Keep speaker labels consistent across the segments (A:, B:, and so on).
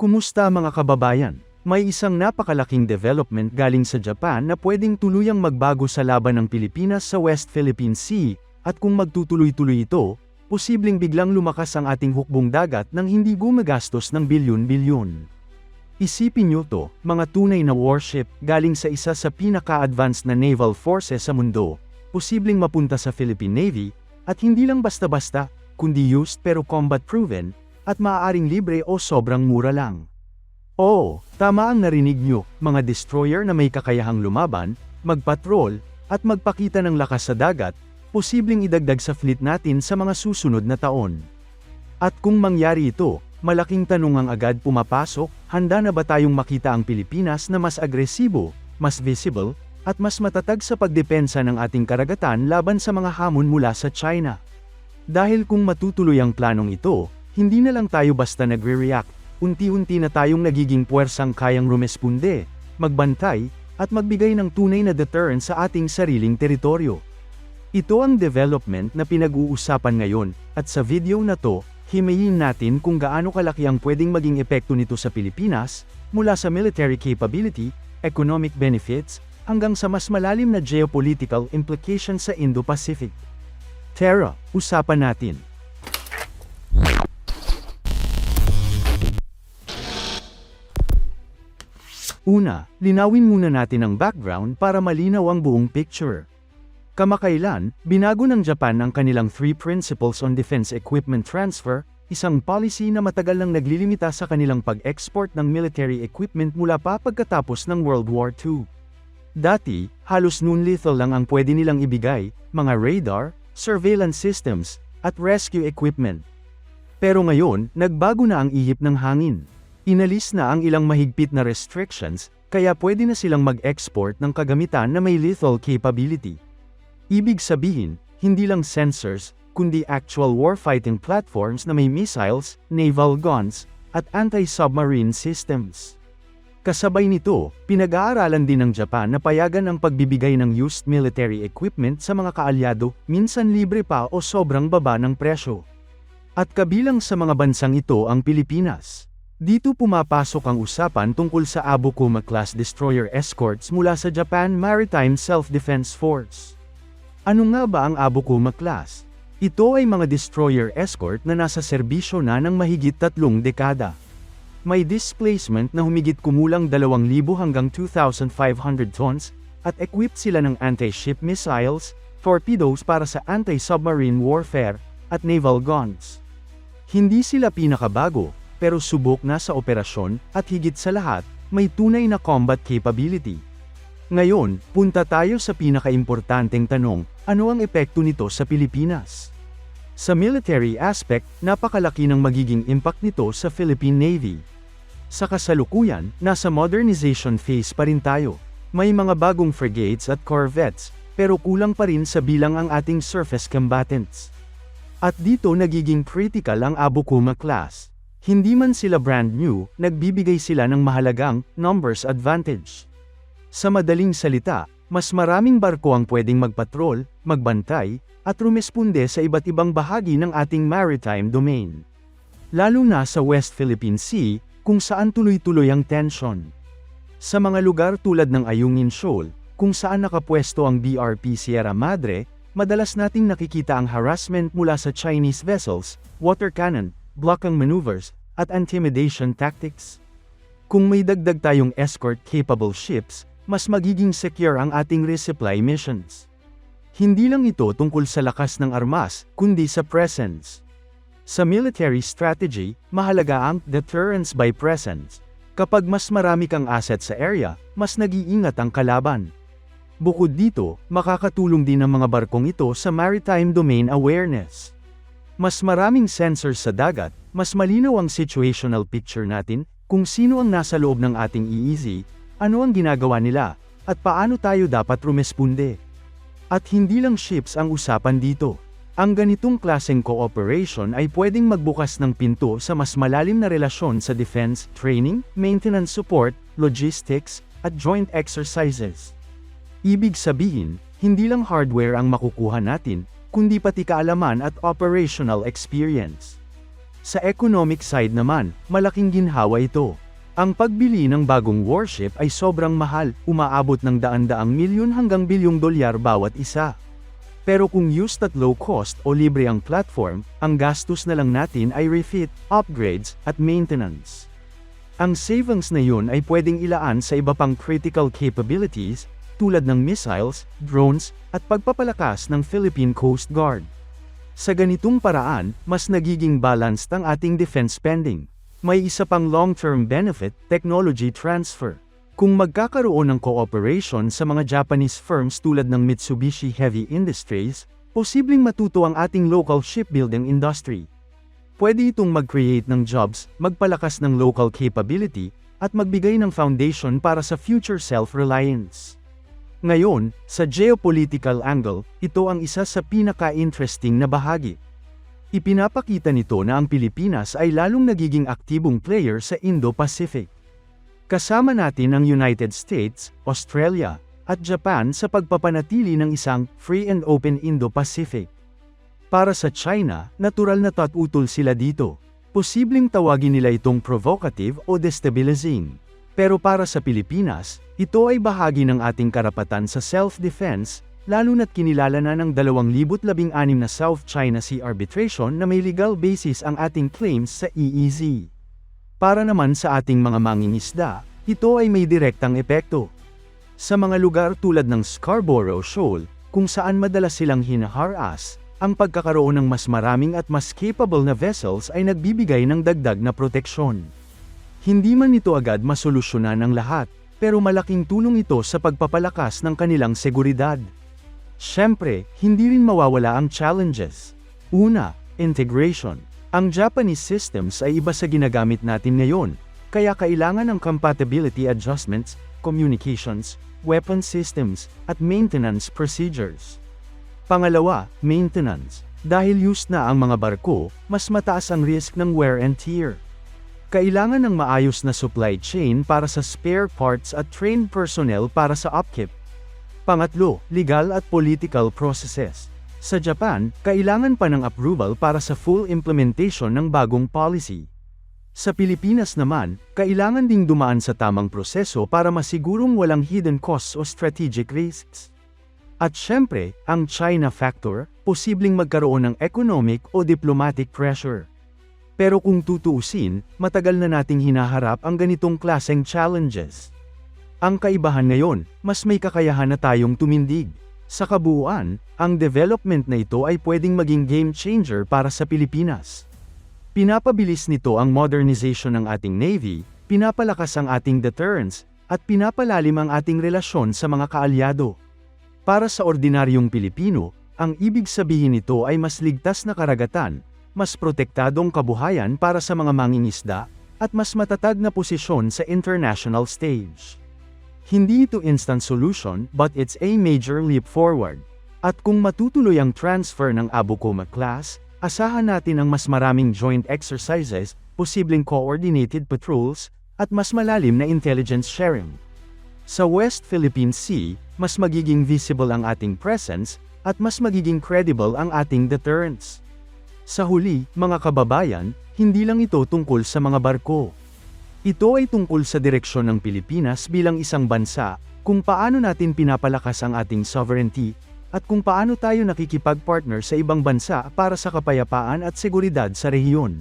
A: Kumusta mga kababayan? May isang napakalaking development galing sa Japan na pwedeng tuluyang magbago sa laban ng Pilipinas sa West Philippine Sea, at kung magtutuloy-tuloy ito, posibleng biglang lumakas ang ating hukbong dagat nang hindi gumagastos ng bilyon-bilyon. Isipin nyo to, mga tunay na warship galing sa isa sa pinaka-advanced na naval forces sa mundo, posibleng mapunta sa Philippine Navy, at hindi lang basta-basta, kundi used pero combat-proven, at maaaring libre o sobrang mura lang. Oo, tama ang narinig nyo, mga destroyer na may kakayahang lumaban, magpatrol, at magpakita ng lakas sa dagat, posibleng idagdag sa fleet natin sa mga susunod na taon. At kung mangyari ito, malaking tanong ang agad pumapasok, handa na ba tayong makita ang Pilipinas na mas agresibo, mas visible, at mas matatag sa pagdepensa ng ating karagatan laban sa mga hamon mula sa China? Dahil kung matutuloy ang planong ito, hindi na lang tayo basta nagre-react, unti-unti na tayong nagiging puwersang kayang rumesponde, magbantay, at magbigay ng tunay na deterrent sa ating sariling teritoryo. Ito ang development na pinag-uusapan ngayon, at sa video na to, himayin natin kung gaano kalaki ang pwedeng maging epekto nito sa Pilipinas, mula sa military capability, economic benefits, hanggang sa mas malalim na geopolitical implications sa Indo-Pacific. Tara, usapan natin. Una, linawin muna natin ang background para malinaw ang buong picture. Kamakailan, binago ng Japan ang kanilang 3 Principles on Defense Equipment Transfer, isang policy na matagal nang naglilimita sa kanilang pag-export ng military equipment mula pa pagkatapos ng World War II. Dati, halos non-lethal lang ang pwede nilang ibigay, mga radar, surveillance systems, at rescue equipment. Pero ngayon, nagbago na ang ihip ng hangin. Inalis na ang ilang mahigpit na restrictions, kaya pwede na silang mag-export ng kagamitan na may lethal capability. Ibig sabihin, hindi lang sensors, kundi actual warfighting platforms na may missiles, naval guns, at anti-submarine systems. Kasabay nito, pinag-aaralan din ng Japan na payagan ang pagbibigay ng used military equipment sa mga kaalyado, minsan libre pa o sobrang baba ng presyo. At kabilang sa mga bansang ito ang Pilipinas. Dito pumapasok ang usapan tungkol sa Abukuma-class destroyer escorts mula sa Japan Maritime Self-Defense Force. Ano nga ba ang Abukuma-class? Ito ay mga destroyer escort na nasa serbisyo na ng mahigit 3 dekada. May displacement na humigit kumulang 2,000 hanggang 2,500 tons, at equipped sila ng anti-ship missiles, torpedoes para sa anti-submarine warfare, at naval guns. Hindi sila pinakabago, pero subok na sa operasyon, at higit sa lahat, may tunay na combat capability. Ngayon, punta tayo sa pinakaimportanteng tanong, ano ang epekto nito sa Pilipinas? Sa military aspect, napakalaki ng magiging impact nito sa Philippine Navy. Sa kasalukuyan, nasa modernization phase pa rin tayo. May mga bagong frigates at corvettes, pero kulang pa rin sa bilang ang ating surface combatants. At dito nagiging critical ang Abukuma class. Hindi man sila brand new, nagbibigay sila ng mahalagang numbers advantage. Sa madaling salita, mas maraming barko ang pwedeng magpatrol, magbantay, at rumesponde sa iba't ibang bahagi ng ating maritime domain. Lalo na sa West Philippine Sea, kung saan tuloy-tuloy ang tension. Sa mga lugar tulad ng Ayungin Shoal, kung saan nakapwesto ang BRP Sierra Madre, madalas nating nakikita ang harassment mula sa Chinese vessels, water cannon, blockade maneuvers, at intimidation tactics. Kung may dagdag tayong escort-capable ships, mas magiging secure ang ating resupply missions. Hindi lang ito tungkol sa lakas ng armas, kundi sa presence. Sa military strategy, mahalaga ang deterrence by presence. Kapag mas marami kang asset sa area, mas nag-iingat ang kalaban. Bukod dito, makakatulong din ang mga barkong ito sa maritime domain awareness. Mas maraming sensors sa dagat, mas malinaw ang situational picture natin, kung sino ang nasa loob ng ating EEZ, ano ang ginagawa nila, at paano tayo dapat rumesponde. At hindi lang ships ang usapan dito. Ang ganitong klaseng cooperation ay pwedeng magbukas ng pinto sa mas malalim na relasyon sa defense, training, maintenance support, logistics, at joint exercises. Ibig sabihin, hindi lang hardware ang makukuha natin, kundi pati kaalaman at operational experience. Sa economic side naman, malaking ginhawa ito. Ang pagbili ng bagong warship ay sobrang mahal, umaabot ng daan-daang milyon hanggang bilyong dolyar bawat isa. Pero kung used at low cost o libre ang platform, ang gastos na lang natin ay refit, upgrades, at maintenance. Ang savings na yun ay pwedeng ilaan sa iba pang critical capabilities, tulad ng missiles, drones, at pagpapalakas ng Philippine Coast Guard. Sa ganitong paraan, mas nagiging balanced ang ating defense spending. May isa pang long-term benefit, technology transfer. Kung magkakaroon ng cooperation sa mga Japanese firms tulad ng Mitsubishi Heavy Industries, posibleng matuto ang ating local shipbuilding industry. Pwede itong mag-create ng jobs, magpalakas ng local capability, at magbigay ng foundation para sa future self-reliance. Ngayon, sa geopolitical angle, ito ang isa sa pinaka-interesting na bahagi. Ipinapakita nito na ang Pilipinas ay lalong nagiging aktibong player sa Indo-Pacific. Kasama natin ang United States, Australia, at Japan sa pagpapanatili ng isang free and open Indo-Pacific. Para sa China, natural na tutol sila dito. Posibleng tawagin nila itong provocative o destabilizing. Pero para sa Pilipinas, ito ay bahagi ng ating karapatan sa self-defense, lalo na't kinilala na ng 2016 na South China Sea Arbitration na may legal basis ang ating claims sa EEZ. Para naman sa ating mga mangingisda, ito ay may direktang epekto. Sa mga lugar tulad ng Scarborough Shoal, kung saan madalas silang hinaharas, ang pagkakaroon ng mas maraming at mas capable na vessels ay nagbibigay ng dagdag na proteksyon. Hindi man ito agad masolusyonan ang lahat, pero malaking tulong ito sa pagpapalakas ng kanilang seguridad. Siyempre, hindi rin mawawala ang challenges. Una, integration. Ang Japanese systems ay iba sa ginagamit natin ngayon, kaya kailangan ng compatibility adjustments, communications, weapon systems, at maintenance procedures. Pangalawa, maintenance. Dahil used na ang mga barko, mas mataas ang risk ng wear and tear. Kailangan ng maayos na supply chain para sa spare parts at trained personnel para sa upkeep. Pangatlo, legal at political processes. Sa Japan, kailangan pa ng approval para sa full implementation ng bagong policy. Sa Pilipinas naman, kailangan ding dumaan sa tamang proseso para masigurong walang hidden costs o strategic risks. At syempre, ang China factor, posibleng magkaroon ng economic o diplomatic pressure. Pero kung tutuusin, matagal na nating hinaharap ang ganitong klaseng challenges. Ang kaibahan ngayon, mas may kakayahan na tayong tumindig. Sa kabuuan, ang development na ito ay pwedeng maging game changer para sa Pilipinas. Pinapabilis nito ang modernization ng ating Navy, pinapalakas ang ating deterrence, at pinapalalim ang ating relasyon sa mga kaalyado. Para sa ordinaryong Pilipino, ang ibig sabihin nito ay mas ligtas na karagatan, mas protektadong kabuhayan para sa mga mangingisda, at mas matatag na posisyon sa international stage. Hindi ito instant solution, but it's a major leap forward. At kung matutuloy ang transfer ng Abukoma class, asahan natin ang mas maraming joint exercises, posibleng coordinated patrols, at mas malalim na intelligence sharing. Sa West Philippine Sea, mas magiging visible ang ating presence, at mas magiging credible ang ating deterrence. Sa huli, mga kababayan, hindi lang ito tungkol sa mga barko. Ito ay tungkol sa direksyon ng Pilipinas bilang isang bansa, kung paano natin pinapalakas ang ating sovereignty, at kung paano tayo nakikipag-partner sa ibang bansa para sa kapayapaan at seguridad sa rehiyon.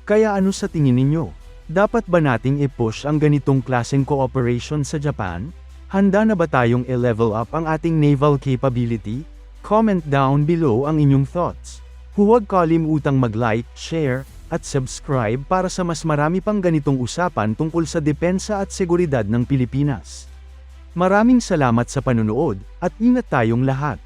A: Kaya ano sa tingin ninyo? Dapat ba nating i-push ang ganitong klaseng cooperation sa Japan? Handa na ba tayong i-level up ang ating naval capability? Comment down below ang inyong thoughts. Huwag kalimutang mag-like, share, at subscribe para sa mas marami pang ganitong usapan tungkol sa depensa at seguridad ng Pilipinas. Maraming salamat sa panunood, at ingat tayong lahat.